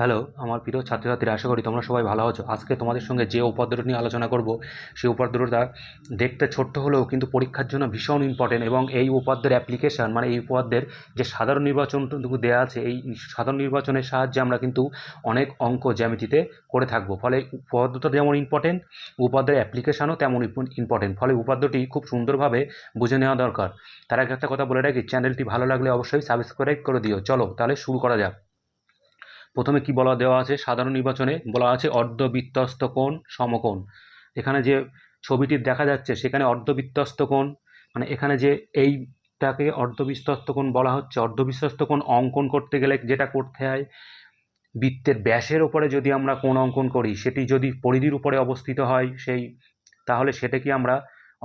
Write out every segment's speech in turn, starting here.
Hello, আমার প্রিয় ছাত্রছাত্রীরা, আশা করি তোমরা সবাই ভালো আছো। আজকে তোমাদের সঙ্গে যে উপাদ্যটা নিয়ে আলোচনা করব, সেই উপাদ্যটা দেখতে ছোট্ট হলেও কিন্তু পরীক্ষার জন্য ভীষণ ইম্পর্টেন্ট। এবং এই উপাদ্যের অ্যাপ্লিকেশান, মানে এই উপাদ্যের যে সাধারণ নির্বাচনটুকু দেওয়া আছে, এই সাধারণ নির্বাচনের সাহায্যে আমরা কিন্তু অনেক অঙ্ক জ্যামিতিতে করে থাকবো। ফলে উপাদ্যটা যেমন ইম্পর্টেন্ট, উপাদ্যের অ্যাপ্লিকেশানও তেমন ইম্পর্টেন্ট। ফলে উপাদ্যটি খুব সুন্দরভাবে বুঝে নেওয়া দরকার। তার আগে একটা কথা বলে রাখি, চ্যানেলটি ভালো লাগলে অবশ্যই সাবস্ক্রাইব করে দিও। চলো তাহলে শুরু করা যাক। প্রথমে কি বলা দেওয়া আছে, সাধারণ নির্বাচনে বলা আছে অর্ধবৃত্তস্থ কোণ সমকোণ। এখানে যে ছবিটি দেখা যাচ্ছে সেখানে অর্ধবৃত্তস্থ কোণ, মানে এখানে যে এইটাকে অর্ধবৃত্তস্থ কোণ বলা হচ্ছে। অর্ধবৃত্তস্থ কোণ অঙ্কন করতে গেলে যেটা করতে হয়, বৃত্তের ব্যাসের ওপরে যদি আমরা কোণ অঙ্কন করি, সেটি যদি পরিধির উপরে অবস্থিত হয় তাহলে সেটাকে আমরা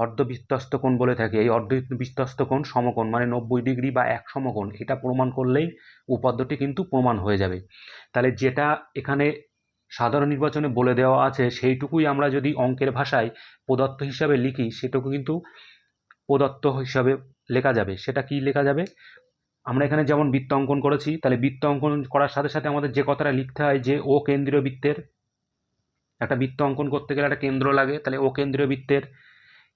অর্ধবৃত্তস্থ কোণ বলে থাকি। এই অর্ধবৃত্তস্থ কোণ সমকোণ, মানে 90 ডিগ্রি বা এক সমকোণ, এটা প্রমাণ করলেই উপাদ্যটি কিন্তু প্রমাণ হয়ে যাবে। তাহলে যেটা এখানে সাধারণ নির্বাচনে বলে দেওয়া আছে সেইটুকুই আমরা যদি অঙ্কের ভাষায় প্রদত্ত হিসাবে লিখি, সেটুকু কিন্তু প্রদত্ত হিসাবে লেখা যাবে। সেটা কি লেখা যাবে? আমরা এখানে যেমন বৃত্ত অঙ্কন করেছি, তাহলে বৃত্ত অঙ্কন করার সাথে সাথে আমাদের যে কথাটা লিখতে হয়, যে ও কেন্দ্রীয় বৃত্তের, একটা বৃত্ত অঙ্কন করতে গেলে একটা কেন্দ্র লাগে, তাহলে ও কেন্দ্রীয় বৃত্তের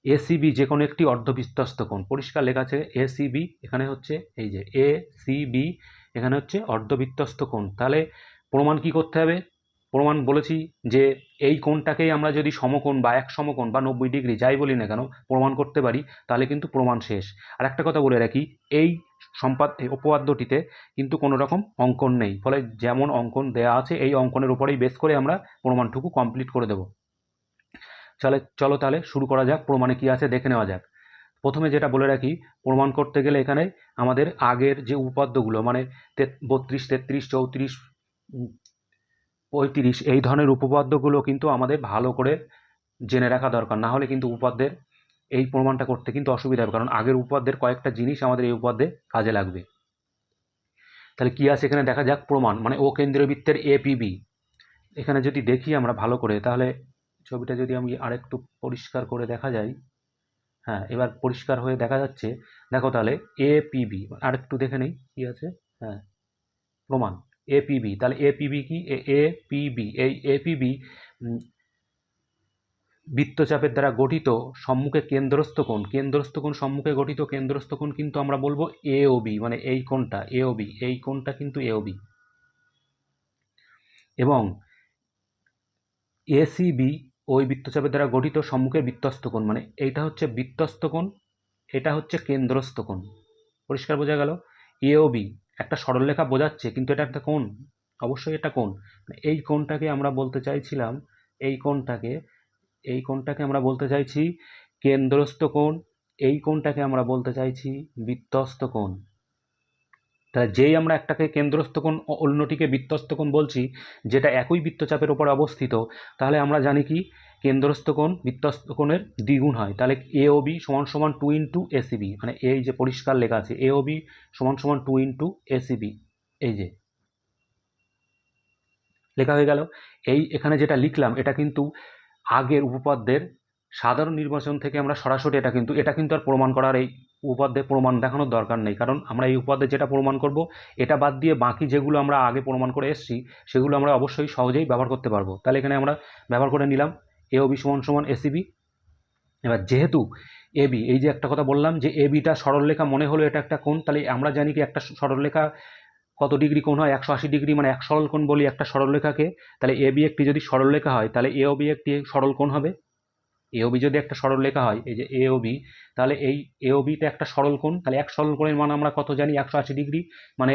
এসিবি যে কোনো একটি অর্ধবৃত্তস্থ কোণ, পরিষ্কার লেখা আছে এসিবি, এখানে হচ্ছে এই যে এসিবি, এখানে হচ্ছে অর্ধবৃত্তস্থ কোণ। তাহলে প্রমাণ কি করতে হবে? প্রমাণ বলেছি যে এই কোণটাকেই আমরা যদি সমকোণ বা এক সমকোণ বা 90 ডিগ্রি যাই বলি না কেন প্রমাণ করতে পারি, তাহলে কিন্তু প্রমাণ শেষ। আর একটা কথা বলে রাখি, এই এই উপপাদ্যটিতে কিন্তু কোনো রকম অঙ্কন নেই। ফলে যেমন অঙ্কন দেয়া আছে এই অঙ্কনের উপরেই বেস করে আমরা প্রমাণটুকু কমপ্লিট করে দেবো। চলো তাহলে শুরু করা যাক। প্রমাণে কি আছে দেখে নেওয়া যাক। প্রথমে যেটা বলে রাখি, প্রমাণ করতে গেলে এখানে আমাদের আগের যে উপপাদ্যগুলো, মানে 32, 33, 34, 35, এই ধরনের উপপাদ্যগুলো কিন্তু আমাদের ভালো করে জেনে রাখা দরকার। না হলে কিন্তু উপপাদ্যের এই প্রমাণটা করতে কিন্তু অসুবিধা হবে, কারণ আগের উপপাদ্যের কয়েকটা জিনিস আমাদের এই উপপাদ্যে কাজে লাগবে। তাহলে কি আছে এখানে দেখা যাক। প্রমাণ মানে ও কেন্দ্রীয় বৃত্তের এপিবি। এখানে যদি দেখি আমরা ভালো করে, তাহলে ছবিটা যদি আমি আরেকটু পরিষ্কার করে দেখা যায়, হ্যাঁ এবার পরিষ্কার হয়ে দেখা যাচ্ছে। দেখো তাহলে এপিবি আর একটু দেখে নেই কি আছে। হ্যাঁ, প্রমাণ এপিবি। তাহলে এপিবি কি? এপিবি, এই এপিবি বৃত্তচাপের দ্বারা গঠিত সম্মুখে কেন্দ্রস্থ কোণ। কেন্দ্রস্থ কোণ সম্মুখে গঠিত কেন্দ্রস্থ কোণ কিন্তু আমরা বলবো এওবি, মানে এই কোণটা এওবি, এই কোণটা কিন্তু এওবি। এবং এসিবি ওই বৃত্তচাপের দ্বারা গঠিত সম্মুখে বৃত্তস্থ কোণ, মানে এইটা হচ্ছে বৃত্তস্থ কোণ, এটা হচ্ছে কেন্দ্রস্থ কোণ। পরিষ্কার বোঝা গেল? এওবি একটা সরলরেখা বোঝাচ্ছে, কিন্তু এটা একটা কোণ, অবশ্যই এটা কোণ। এই কোণটাকে আমরা বলতে চাইছিলাম, এই কোণটাকে এই কোণটাকে আমরা বলতে চাইছি কেন্দ্রস্থ কোণ, এই কোণটাকে আমরা বলতে চাইছি বৃত্তস্থ কোণ। তাহলে যেই আমরা একটাকে কেন্দ্রস্থ কোণ অন্যটিকে বৃত্তস্থ কোণ বলছি, যেটা একই বৃত্তচাপের উপর অবস্থিত, তাহলে আমরা জানি কি কেন্দ্রস্থ কোণ বৃত্তস্থ কোণের দ্বিগুণ হয়। তাহলে এওবি সমান সমান 2 ইন্টু এসিবি, মানে এই যে পরিষ্কার লেখা আছে এওবি সমান সমান 2 ইন্টু এসিবি, এই যে লেখা হয়ে গেল। এখানে যেটা লিখলাম এটা কিন্তু আগের উপপাদ্যের সাধারণ নির্বাচন থেকে আমরা সরাসরি এটা কিন্তু আর প্রমাণ করার, এই উপপাদ্যে প্রমাণ দেখানোর দরকার নেই, কারণ আমরা এই উপপাদ্যে যেটা প্রমাণ করব এটা বাদ দিয়ে বাকি যেগুলো আমরা আগে প্রমাণ করে এসেছি সেগুলো আমরা অবশ্যই সহজেই ব্যবহার করতে পারবো। তাহলে এখানে আমরা ব্যবহার করে নিলাম এওবি সমান সমান এসিবি। এবার যেহেতু এবি, এই যে একটা কথা বললাম যে এবিটা সরলরেখা মনে হলো এটা একটা কোণ, তাহলে আমরা জানি কি একটা সরলরেখা কত ডিগ্রি কোণ হয়? 180 ডিগ্রি, মানে এক সরল কোণ বলি একটা সরলরেখাকে। তাহলে এবি একটি যদি সরলরেখা হয়, তাহলে এওবি একটি সরল কোণ হবে। এওবি যদি একটা সরলরেখা হয়, এই যে এওবি, তাহলে এই এওবিটা একটা সরল কোণ। তাহলে এক সরল কোণের মান আমরা কত জানি? 180 ডিগ্রি, মানে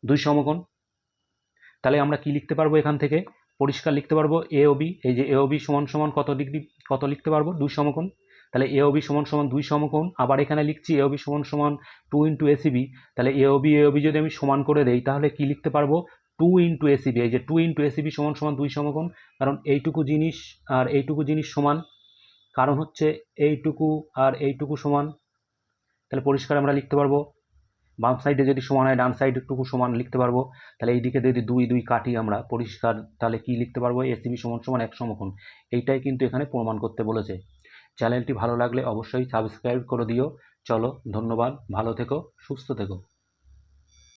2 সমকোণ। তাহলে আমরা কি লিখতে পারবো এখান থেকে? পরিষ্কার লিখতে পারবো এওবি, এই যে এওবি সমান সমান কত ডিগ্রি, কত লিখতে পারবো? 2 সমকোণ। তাহলে এওবি সমান সমান 2 সমকোণ। আবার এখানে লিখছি এওবি সমান সমান 2 ইন্টু এসিবি। তাহলে এওবি যদি আমি সমান করে দেই, তাহলে কি লিখতে পারবো? 2 ইন্টু এসিবি, এই যে 2 ইন্টু এসিবি সমান সমান 2 সমকোণ। কারণ এইটুকু জিনিস আর এইটুকু জিনিস সমান, কারণ হচ্ছে এইটুকু আর এইটুকু সমান। তাহলে পরিষ্কার আমরা লিখতে পারবো, বাম সাইডে যদি সমান হয় ডান সাইডটুকু সমান লিখতে পারবো। তাহলে এইদিকে যদি 2 2 কাটি আমরা পরিষ্কার, তাহলে কি লিখতে পারবো? এসিবি সমান সমান এক সমকোণ। এইটাই কিন্তু এখানে প্রমাণ করতে বলেছে। চ্যানেলটি ভালো লাগলে অবশ্যই সাবস্ক্রাইব করে দিও। চলো, ধন্যবাদ, ভালো থেকো, সুস্থ থেকো।